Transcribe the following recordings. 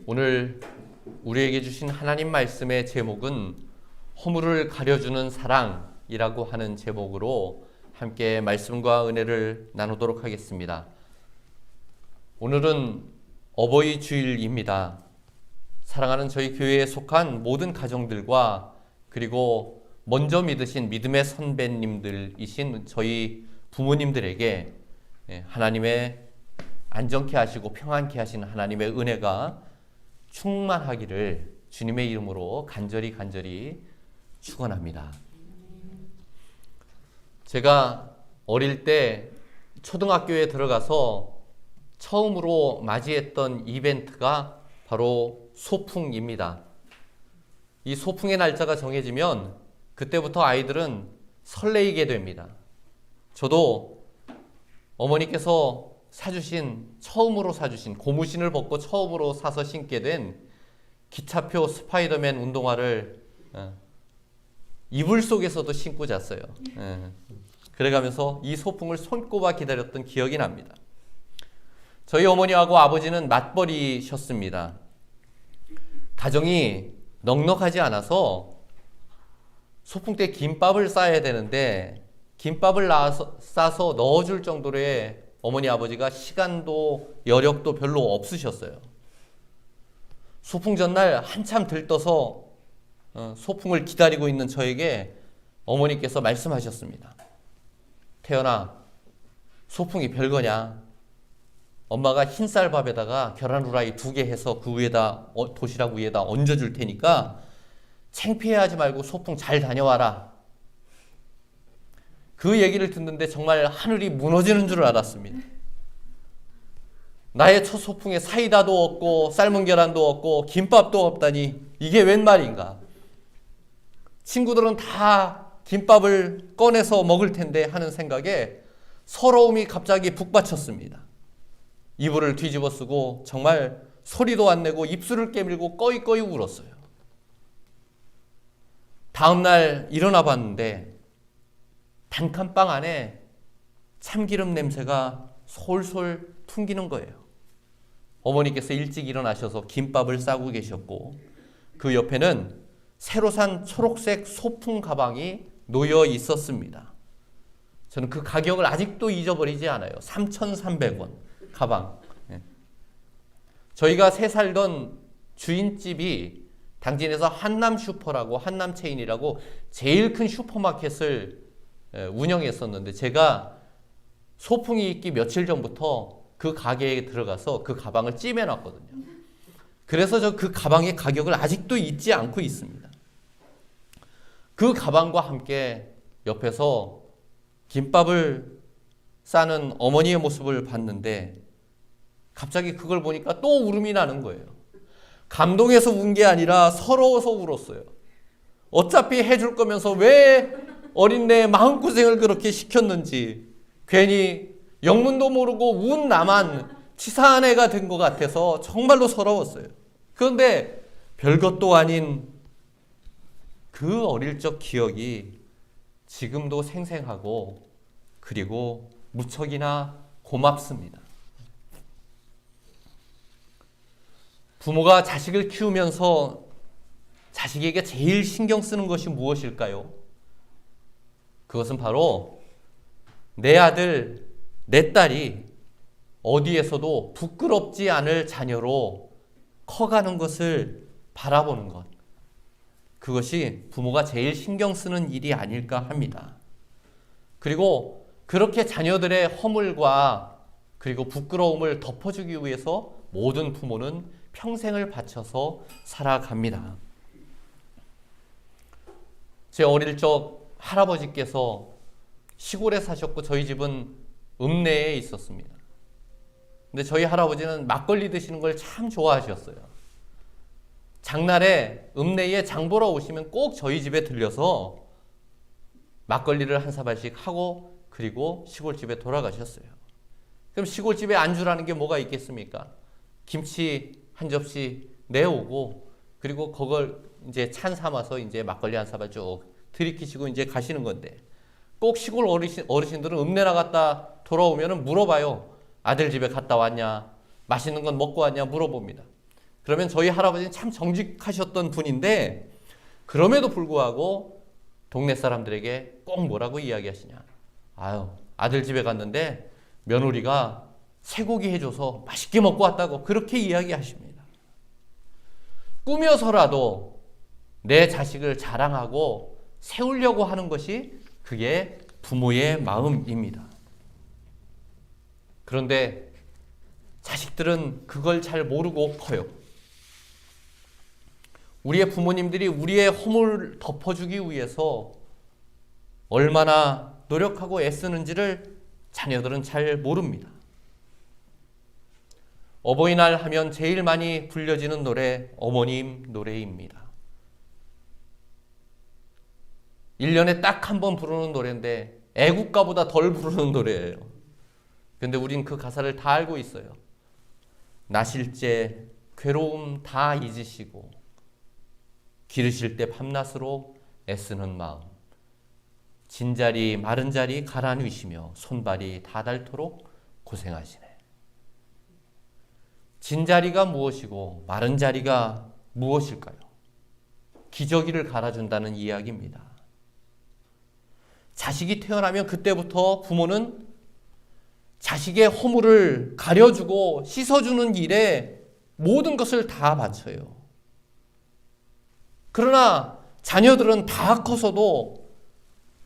오늘 우리에게 주신 하나님 말씀의 제목은 허물을 가려주는 사랑이라고 하는 제목으로 함께 말씀과 은혜를 나누도록 하겠습니다. 오늘은 어버이 주일입니다. 사랑하는 저희 교회에 속한 모든 가정들과 그리고 먼저 믿으신 믿음의 선배님들이신 저희 부모님들에게 하나님의 안전케 하시고 평안케 하신 하나님의 은혜가 충만하기를 주님의 이름으로 간절히 축원합니다. 제가 어릴 때 초등학교에 들어가서 처음으로 맞이했던 이벤트가 바로 소풍입니다. 이 소풍의 날짜가 정해지면 그때부터 아이들은 설레이게 됩니다. 저도 어머니께서 처음으로 사주신 고무신을 벗고 처음으로 사서 신게 된 기차표 스파이더맨 운동화를 이불 속에서도 신고 잤어요. 그래가면서 이 소풍을 손꼽아 기다렸던 기억이 납니다. 저희 어머니하고 아버지는 맞벌이셨습니다. 가정이 넉넉하지 않아서 소풍 때 김밥을 싸야 되는데 김밥을 싸서 넣어줄 정도로의 어머니 아버지가 시간도 여력도 별로 없으셨어요. 소풍 전날 한참 들떠서 소풍을 기다리고 있는 저에게 어머니께서 말씀하셨습니다. 태연아, 소풍이 별거냐? 엄마가 흰쌀밥에다가 계란 후라이 2개 해서 그 위에다 도시락 위에다 얹어줄 테니까 창피해하지 말고 소풍 잘 다녀와라. 그 얘기를 듣는데 정말 하늘이 무너지는 줄 알았습니다. 나의 첫 소풍에 사이다도 없고 삶은 계란도 없고 김밥도 없다니 이게 웬 말인가. 친구들은 다 김밥을 꺼내서 먹을 텐데 하는 생각에 서러움이 갑자기 북받쳤습니다. 이불을 뒤집어 쓰고 정말 소리도 안 내고 입술을 깨물고 꺼이꺼이 울었어요. 다음날 일어나 봤는데 단칸방 안에 참기름 냄새가 솔솔 퉁기는 거예요. 어머니께서 일찍 일어나셔서 김밥을 싸고 계셨고 그 옆에는 새로 산 초록색 소풍 가방이 놓여 있었습니다. 저는 그 가격을 아직도 잊어버리지 않아요. 3,300원 가방. 저희가 새 살던 주인집이 당진에서 한남슈퍼라고 한남체인이라고 제일 큰 슈퍼마켓을 운영했었는데 제가 소풍이 있기 며칠 전부터 그 가게에 들어가서 그 가방을 찜해놨거든요. 그래서 저 그 가방의 가격을 아직도 잊지 않고 있습니다. 그 가방과 함께 옆에서 김밥을 싸는 어머니의 모습을 봤는데 갑자기 그걸 보니까 또 울음이 나는 거예요. 감동해서 운 게 아니라 서러워서 울었어요. 어차피 해줄 거면서 왜 어린애 마음고생을 그렇게 시켰는지 괜히 영문도 모르고 운 나만 치사한 애가 된 것 같아서 정말로 서러웠어요. 그런데 별것도 아닌 그 어릴 적 기억이 지금도 생생하고 그리고 무척이나 고맙습니다. 부모가 자식을 키우면서 자식에게 제일 신경 쓰는 것이 무엇일까요? 그것은 바로 내 아들, 내 딸이 어디에서도 부끄럽지 않을 자녀로 커가는 것을 바라보는 것. 그것이 부모가 제일 신경 쓰는 일이 아닐까 합니다. 그리고 그렇게 자녀들의 허물과 그리고 부끄러움을 덮어주기 위해서 모든 부모는 평생을 바쳐서 살아갑니다. 제 어릴 적 할아버지께서 시골에 사셨고 저희 집은 읍내에 있었습니다. 근데 저희 할아버지는 막걸리 드시는 걸 참 좋아하셨어요. 장날에 읍내에 장 보러 오시면 꼭 저희 집에 들려서 막걸리를 한 사발씩 하고 그리고 시골집에 돌아가셨어요. 그럼 시골집에 안주라는 게 뭐가 있겠습니까? 김치 한 접시 내오고 그리고 그걸 이제 찬 삼아서 이제 막걸리 한 사발 쭉 들이키시고 이제 가시는 건데 꼭 시골 어르신들은 읍내 나갔다 돌아오면 물어봐요. 아들 집에 갔다 왔냐? 맛있는 건 먹고 왔냐? 물어봅니다. 그러면 저희 할아버지는 참 정직하셨던 분인데 그럼에도 불구하고 동네 사람들에게 꼭 뭐라고 이야기하시냐. 아유, 아들 집에 갔는데 며느리가 쇠고기 해줘서 맛있게 먹고 왔다고 그렇게 이야기하십니다. 꾸며서라도 내 자식을 자랑하고 세우려고 하는 것이 그게 부모의 마음입니다. 그런데 자식들은 그걸 잘 모르고 커요. 우리의 부모님들이 우리의 허물을 덮어주기 위해서 얼마나 노력하고 애쓰는지를 자녀들은 잘 모릅니다. 어버이날 하면 제일 많이 불려지는 노래 어머님 노래입니다. 1년에 딱 한 번 부르는 노래인데 애국가보다 덜 부르는 노래예요. 근데 우린 그 가사를 다 알고 있어요. 나실제 괴로움 다 잊으시고 기르실 때 밤낮으로 애쓰는 마음 진자리 마른 자리 갈아 누이시며 손발이 다 닳도록 고생하시네. 진자리가 무엇이고 마른 자리가 무엇일까요? 기저귀를 갈아준다는 이야기입니다. 자식이 태어나면 그때부터 부모는 자식의 허물을 가려주고 씻어주는 일에 모든 것을 다 바쳐요. 그러나 자녀들은 다 커서도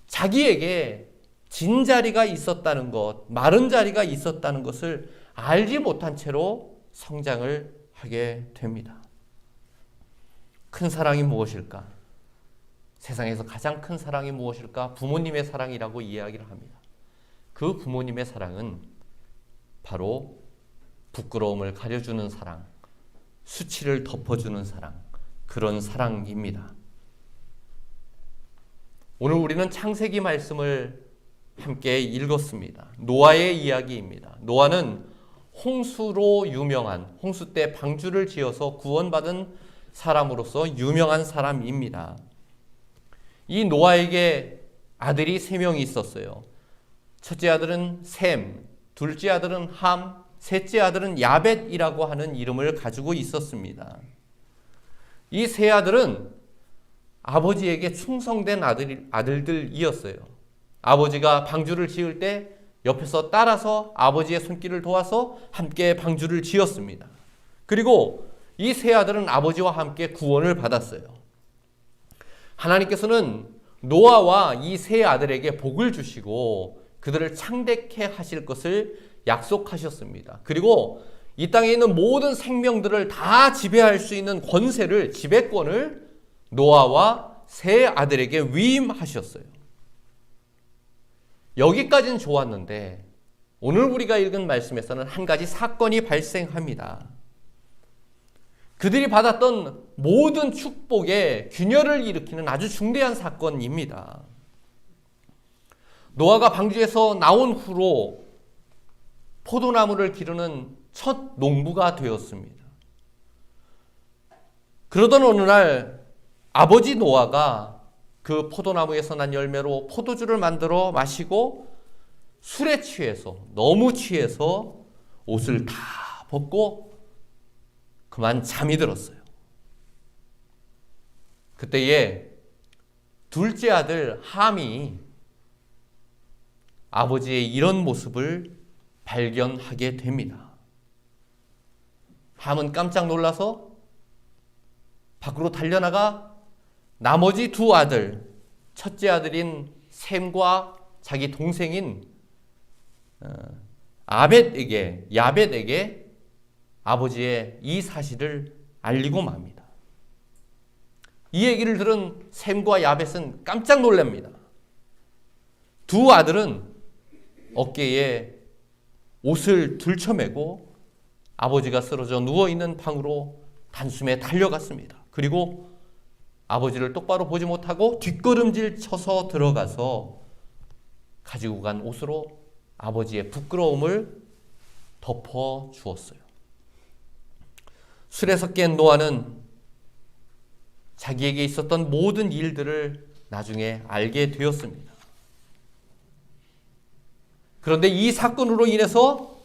자기에게 진 자리가 있었다는 것, 마른 자리가 있었다는 것을 알지 못한 채로 성장을 하게 됩니다. 큰 사랑이 무엇일까? 세상에서 가장 큰 사랑이 무엇일까? 부모님의 사랑이라고 이야기를 합니다. 그 부모님의 사랑은 바로 부끄러움을 가려주는 사랑, 수치를 덮어주는 사랑, 그런 사랑입니다. 오늘 우리는 창세기 말씀을 함께 읽었습니다. 노아의 이야기입니다. 노아는 홍수로 유명한, 홍수 때 방주를 지어서 구원받은 사람으로서 유명한 사람입니다. 이 노아에게 아들이 3명이 있었어요. 첫째 아들은 셈, 둘째 아들은 함, 셋째 아들은 야벳이라고 하는 이름을 가지고 있었습니다. 이 세 아들은 아버지에게 충성된 아들들이었어요. 아버지가 방주를 지을 때 옆에서 따라서 아버지의 손길을 도와서 함께 방주를 지었습니다. 그리고 이 세 아들은 아버지와 함께 구원을 받았어요. 하나님께서는 노아와 이 세 아들에게 복을 주시고 그들을 창대케 하실 것을 약속하셨습니다. 그리고 이 땅에 있는 모든 생명들을 다 지배할 수 있는 권세를, 지배권을 노아와 세 아들에게 위임하셨어요. 여기까지는 좋았는데 오늘 우리가 읽은 말씀에서는 한 가지 사건이 발생합니다. 그들이 받았던 모든 축복에 균열을 일으키는 아주 중대한 사건입니다. 노아가 방주에서 나온 후로 포도나무를 기르는 첫 농부가 되었습니다. 그러던 어느 날 아버지 노아가 그 포도나무에서 난 열매로 포도주를 만들어 마시고 술에 취해서, 너무 취해서 옷을 다 벗고 그만 잠이 들었어요. 그때에 둘째 아들 함이 아버지의 이런 모습을 발견하게 됩니다. 함은 깜짝 놀라서 밖으로 달려나가 나머지 두 아들, 첫째 아들인 셈과 자기 동생인 야벳에게 아버지의 이 사실을 알리고 맙니다. 이 얘기를 들은 셈과 야벳은 깜짝 놀랍니다. 두 아들은 어깨에 옷을 들쳐매고 아버지가 쓰러져 누워있는 방으로 단숨에 달려갔습니다. 그리고 아버지를 똑바로 보지 못하고 뒷걸음질 쳐서 들어가서 가지고 간 옷으로 아버지의 부끄러움을 덮어 주었어요. 술에서 깬 노아는 자기에게 있었던 모든 일들을 나중에 알게 되었습니다. 그런데 이 사건으로 인해서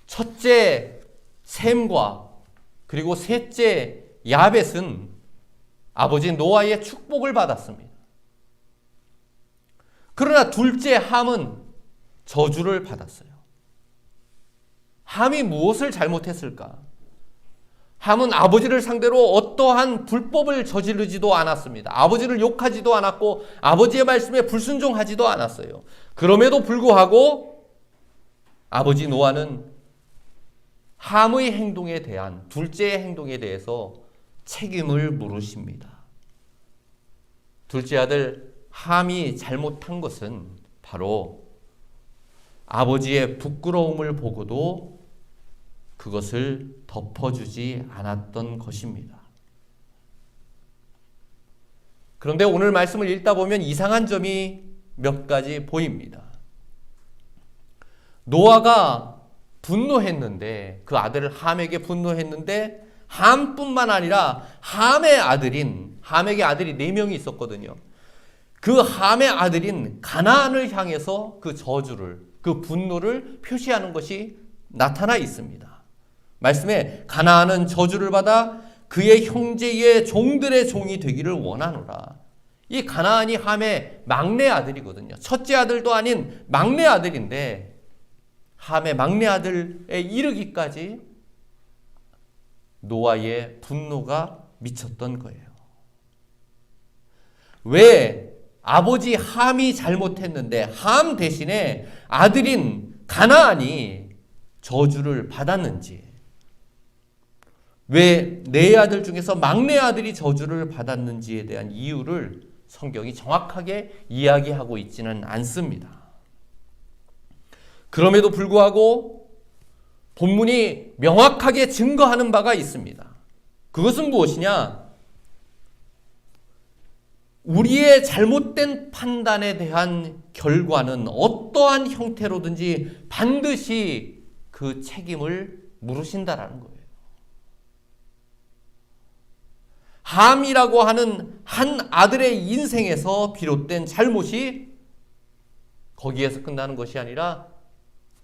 첫째 셈과 그리고 셋째 야벳은 아버지 노아의 축복을 받았습니다. 그러나 둘째 함은 저주를 받았어요. 함이 무엇을 잘못했을까? 함은 아버지를 상대로 어떠한 불법을 저지르지도 않았습니다. 아버지를 욕하지도 않았고 아버지의 말씀에 불순종하지도 않았어요. 그럼에도 불구하고 아버지 노아는 함의 행동에 대한, 둘째의 행동에 대해서 책임을 물으십니다. 둘째 아들 함이 잘못한 것은 바로 아버지의 부끄러움을 보고도 그것을 덮어주지 않았던 것입니다. 그런데 오늘 말씀을 읽다 보면 이상한 점이 몇 가지 보입니다. 노아가 분노했는데, 그 아들 함에게 분노했는데 함뿐만 아니라 함의 아들인, 함에게 아들이 4명이 있었거든요. 그 함의 아들인 가나안을 향해서 그 저주를, 그 분노를 표시하는 것이 나타나 있습니다. 말씀에 가나안은 저주를 받아 그의 형제의 종들의 종이 되기를 원하노라. 이 가나안이 함의 막내 아들이거든요. 첫째 아들도 아닌 막내 아들인데 함의 막내 아들에 이르기까지 노아의 분노가 미쳤던 거예요. 왜 아버지 함이 잘못했는데 함 대신에 아들인 가나안이 저주를 받았는지, 왜 네 아들 중에서 막내 아들이 저주를 받았는지에 대한 이유를 성경이 정확하게 이야기하고 있지는 않습니다. 그럼에도 불구하고 본문이 명확하게 증거하는 바가 있습니다. 그것은 무엇이냐? 우리의 잘못된 판단에 대한 결과는 어떠한 형태로든지 반드시 그 책임을 물으신다라는 거예요. 함이라고 하는 한 아들의 인생에서 비롯된 잘못이 거기에서 끝나는 것이 아니라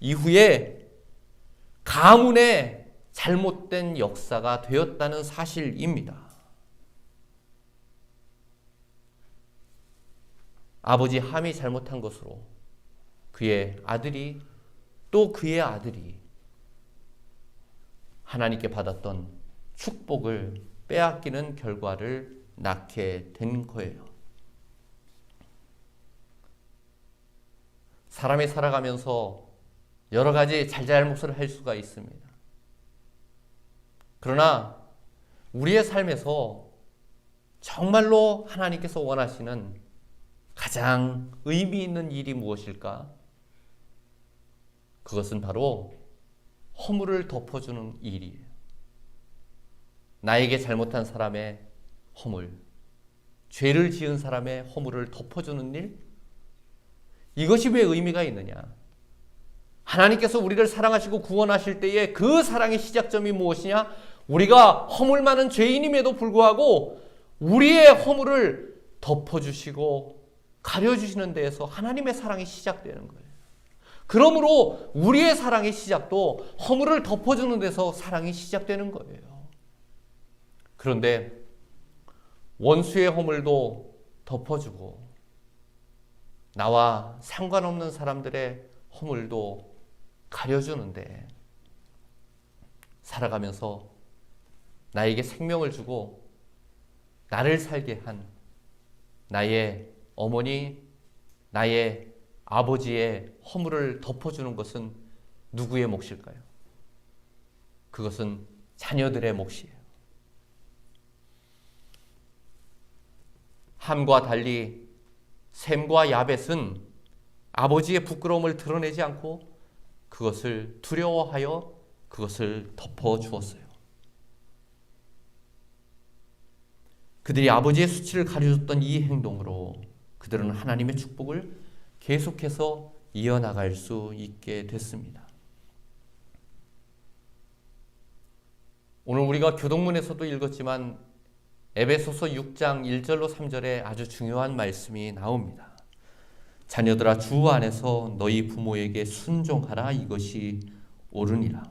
이후에 가문의 잘못된 역사가 되었다는 사실입니다. 아버지 함이 잘못한 것으로 그의 아들이, 또 그의 아들이 하나님께 받았던 축복을 빼앗기는 결과를 낳게 된 거예요. 사람이 살아가면서 여러 가지 잘잘못을 할 수가 있습니다. 그러나 우리의 삶에서 정말로 하나님께서 원하시는 가장 의미 있는 일이 무엇일까? 그것은 바로 허물을 덮어주는 일이에요. 나에게 잘못한 사람의 허물, 죄를 지은 사람의 허물을 덮어주는 일, 이것이 왜 의미가 있느냐? 하나님께서 우리를 사랑하시고 구원하실 때에 그 사랑의 시작점이 무엇이냐? 우리가 허물 많은 죄인임에도 불구하고 우리의 허물을 덮어주시고 가려주시는 데에서 하나님의 사랑이 시작되는 거예요. 그러므로 우리의 사랑의 시작도 허물을 덮어주는 데서 사랑이 시작되는 거예요. 그런데 원수의 허물도 덮어주고 나와 상관없는 사람들의 허물도 가려주는데, 살아가면서 나에게 생명을 주고 나를 살게 한 나의 어머니, 나의 아버지의 허물을 덮어주는 것은 누구의 몫일까요? 그것은 자녀들의 몫이에요. 함과 달리 셈과 야벳은 아버지의 부끄러움을 드러내지 않고 그것을 두려워하여 그것을 덮어주었어요. 그들이 아버지의 수치를 가려줬던 이 행동으로 그들은 하나님의 축복을 계속해서 이어나갈 수 있게 됐습니다. 오늘 우리가 교동문에서도 읽었지만 에베소서 6장 1절로 3절에 아주 중요한 말씀이 나옵니다. 자녀들아, 주 안에서 너희 부모에게 순종하라. 이것이 옳으니라.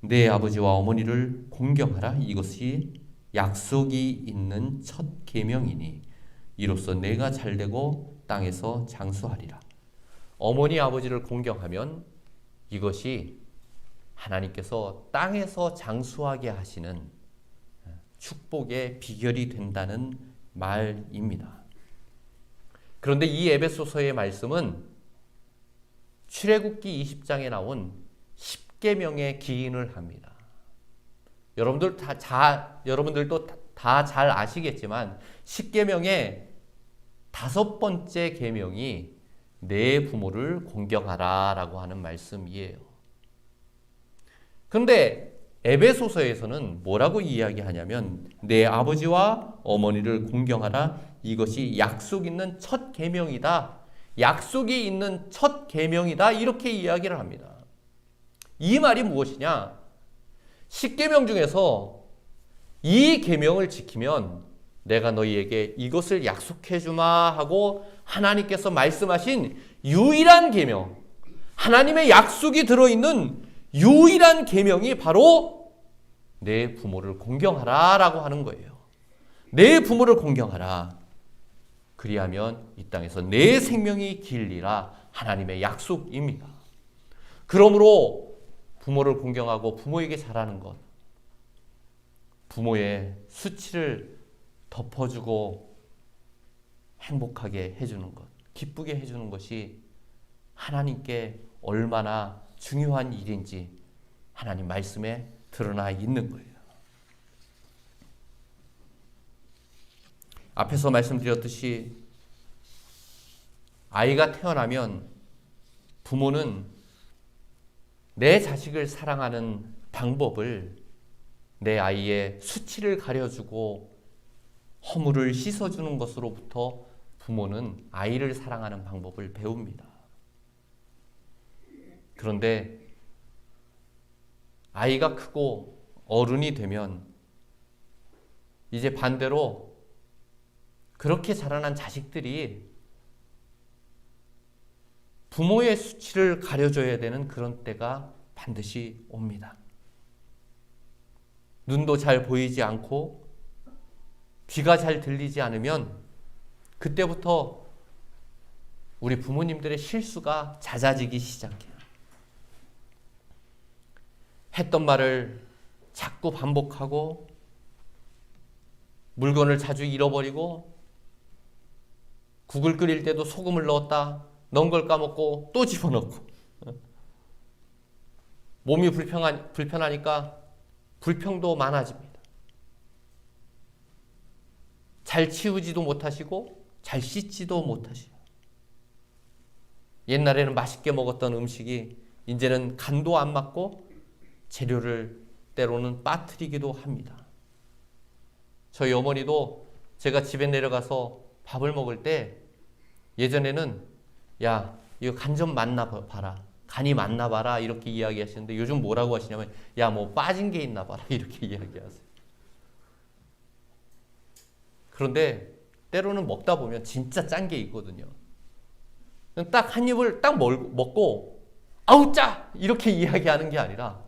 내 아버지와 어머니를 공경하라. 이것이 약속이 있는 첫 계명이니 이로써 내가 잘되고 땅에서 장수하리라. 어머니 아버지를 공경하면 이것이 하나님께서 땅에서 장수하게 하시는 축복의 비결이 된다는 말입니다. 그런데 이 에베소서의 말씀은 출애굽기 20장에 나온 10계명의 기인을 합니다. 여러분들도 다 잘 아시겠지만 10계명의 5번째 계명이 내 부모를 공경하라 라고 하는 말씀이에요. 그런데 에베소서에서는 뭐라고 이야기하냐면 내 아버지와 어머니를 공경하라. 이것이 약속 있는 첫 계명이다. 약속이 있는 첫 계명이다. 이렇게 이야기를 합니다. 이 말이 무엇이냐? 10계명 중에서 이 계명을 지키면 내가 너희에게 이것을 약속해 주마 하고 하나님께서 말씀하신 유일한 계명, 하나님의 약속이 들어있는 유일한 계명이 바로 내 부모를 공경하라 라고 하는 거예요. 내 부모를 공경하라. 그리하면 이 땅에서 내 생명이 길리라. 하나님의 약속입니다. 그러므로 부모를 공경하고 부모에게 잘하는 것, 부모의 수치를 덮어주고 행복하게 해주는 것, 기쁘게 해주는 것이 하나님께 얼마나 중요한 일인지 하나님 말씀에 드러나 있는 거예요. 앞에서 말씀드렸듯이 아이가 태어나면 부모는 내 자식을 사랑하는 방법을 내 아이의 수치를 가려주고 허물을 씻어주는 것으로부터 부모는 아이를 사랑하는 방법을 배웁니다. 그런데 아이가 크고 어른이 되면 이제 반대로 그렇게 자라난 자식들이 부모의 수치를 가려줘야 되는 그런 때가 반드시 옵니다. 눈도 잘 보이지 않고 귀가 잘 들리지 않으면 그때부터 우리 부모님들의 실수가 잦아지기 시작해요. 했던 말을 자꾸 반복하고 물건을 자주 잃어버리고 국을 끓일 때도 소금을 넣었다 넣은 걸 까먹고 또 집어넣고 몸이 불편하니까 불평도 많아집니다. 잘 치우지도 못하시고 잘 씻지도 못하시고 옛날에는 맛있게 먹었던 음식이 이제는 간도 안 맞고 재료를 때로는 빠뜨리기도 합니다. 저희 어머니도 제가 집에 내려가서 밥을 먹을 때 예전에는 야 이거 간 좀 맞나 봐라, 간이 맞나 봐라 이렇게 이야기하시는데 요즘 뭐라고 하시냐면 야 뭐 빠진 게 있나 봐라 이렇게 이야기하세요. 그런데 때로는 먹다 보면 진짜 짠 게 있거든요. 딱 한 입을 딱 먹고 아우 짜! 이렇게 이야기하는 게 아니라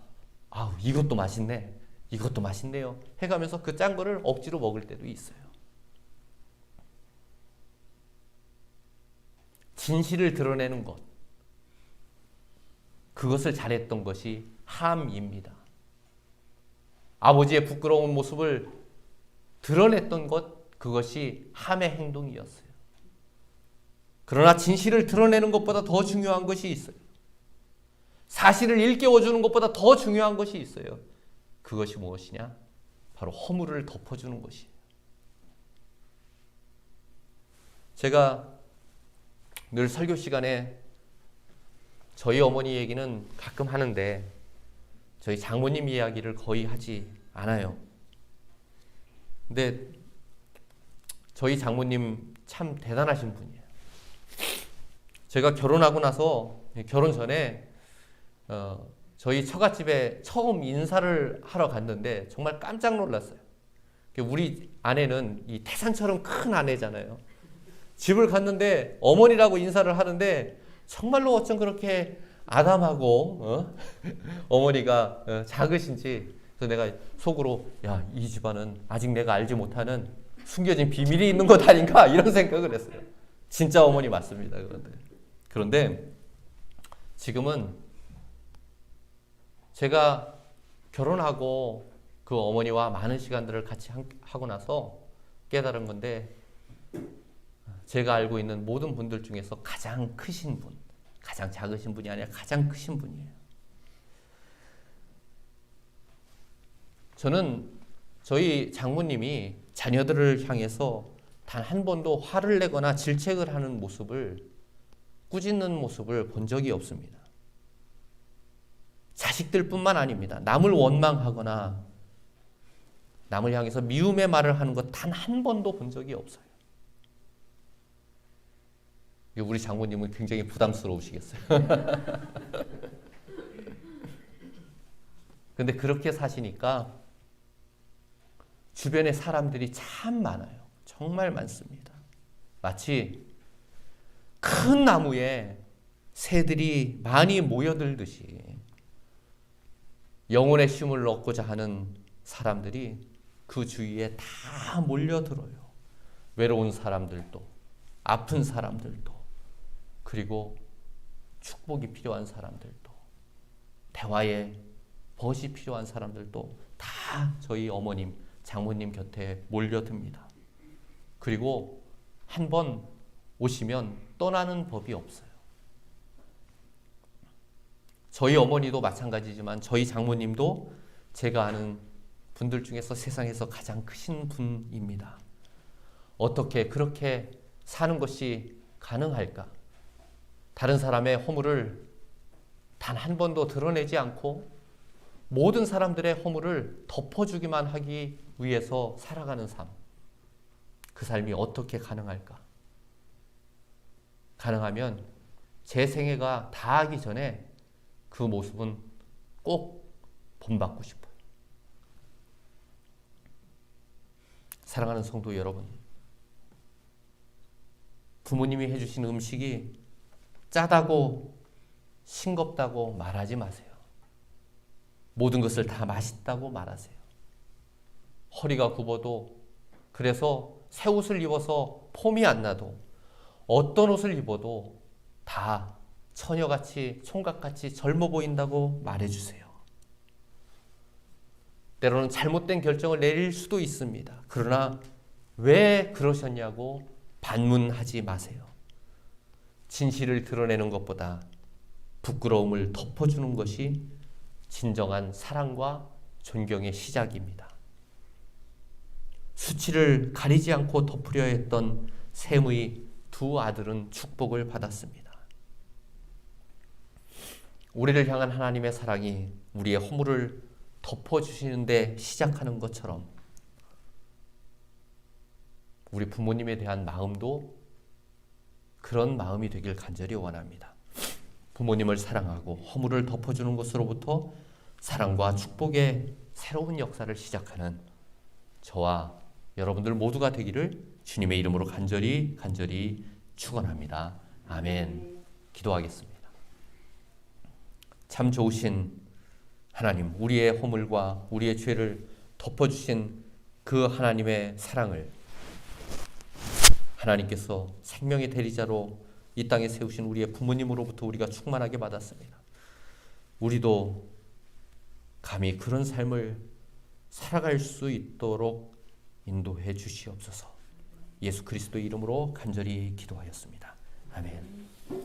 아우 이것도 맛있네, 이것도 맛있네요 해가면서 그 짠 거를 억지로 먹을 때도 있어요. 진실을 드러내는 것, 그것을 잘했던 것이 함입니다. 아버지의 부끄러운 모습을 드러냈던 것, 그것이 함의 행동이었어요. 그러나 진실을 드러내는 것보다 더 중요한 것이 있어요. 사실을 일깨워주는 것보다 더 중요한 것이 있어요. 그것이 무엇이냐? 바로 허물을 덮어주는 것이에요. 제가 늘 설교 시간에 저희 어머니 얘기는 가끔 하는데 저희 장모님 이야기를 거의 하지 않아요. 근데 저희 장모님 참 대단하신 분이에요. 제가 결혼하고 나서 결혼 전에 저희 처갓집에 처음 인사를 하러 갔는데 정말 깜짝 놀랐어요. 우리 아내는 이 태산처럼 큰 아내잖아요. 집을 갔는데 어머니라고 인사를 하는데 정말로 어쩜 그렇게 아담하고 어머니가 작으신지, 그래서 내가 속으로 야, 이 집안은 아직 내가 알지 못하는 숨겨진 비밀이 있는 것 아닌가 이런 생각을 했어요. 진짜 어머니 맞습니다. 그런데 지금은 제가 결혼하고 그 어머니와 많은 시간들을 같이 하고 나서 깨달은 건데, 제가 알고 있는 모든 분들 중에서 가장 크신 분, 가장 작으신 분이 아니라 가장 크신 분이에요. 저는 저희 장모님이 자녀들을 향해서 단 한 번도 화를 내거나 질책을 하는 모습을, 꾸짖는 모습을 본 적이 없습니다. 자식들뿐만 아닙니다. 남을 원망하거나 남을 향해서 미움의 말을 하는 것 단 한 번도 본 적이 없어요. 우리 장모님은 굉장히 부담스러우시겠어요. 근데 그렇게 사시니까 주변에 사람들이 참 많아요. 정말 많습니다. 마치 큰 나무에 새들이 많이 모여들듯이 영혼의 쉼을 얻고자 하는 사람들이 그 주위에 다 몰려들어요. 외로운 사람들도, 아픈 사람들도, 그리고 축복이 필요한 사람들도, 대화의 벗이 필요한 사람들도 다 저희 어머님, 장모님 곁에 몰려듭니다. 그리고 한 번 오시면 떠나는 법이 없어요. 저희 어머니도 마찬가지지만 저희 장모님도 제가 아는 분들 중에서 세상에서 가장 크신 분입니다. 어떻게 그렇게 사는 것이 가능할까? 다른 사람의 허물을 단 한 번도 드러내지 않고 모든 사람들의 허물을 덮어주기만 하기 위해서 살아가는 삶. 그 삶이 어떻게 가능할까? 가능하면 제 생애가 다하기 전에 그 모습은 꼭 본받고 싶어요. 사랑하는 성도 여러분, 부모님이 해주신 음식이 짜다고 싱겁다고 말하지 마세요. 모든 것을 다 맛있다고 말하세요. 허리가 굽어도, 그래서 새 옷을 입어서 폼이 안 나도, 어떤 옷을 입어도 다 처녀같이 총각같이 젊어 보인다고 말해주세요. 때로는 잘못된 결정을 내릴 수도 있습니다. 그러나 왜 그러셨냐고 반문하지 마세요. 진실을 드러내는 것보다 부끄러움을 덮어주는 것이 진정한 사랑과 존경의 시작입니다. 수치를 가리지 않고 덮으려 했던 셈의 두 아들은 축복을 받았습니다. 우리를 향한 하나님의 사랑이 우리의 허물을 덮어주시는데 시작하는 것처럼 우리 부모님에 대한 마음도 그런 마음이 되길 간절히 원합니다. 부모님을 사랑하고 허물을 덮어주는 것으로부터 사랑과 축복의 새로운 역사를 시작하는 저와 여러분들 모두가 되기를 주님의 이름으로 간절히 축원합니다. 아멘. 기도하겠습니다. 참 좋으신 하나님, 우리의 허물과 우리의 죄를 덮어주신 그 하나님의 사랑을 하나님께서 생명의 대리자로 이 땅에 세우신 우리의 부모님으로부터 우리가 충만하게 받았습니다. 우리도 감히 그런 삶을 살아갈 수 있도록 인도해 주시옵소서. 예수 그리스도의 이름으로 간절히 기도하였습니다. 아멘.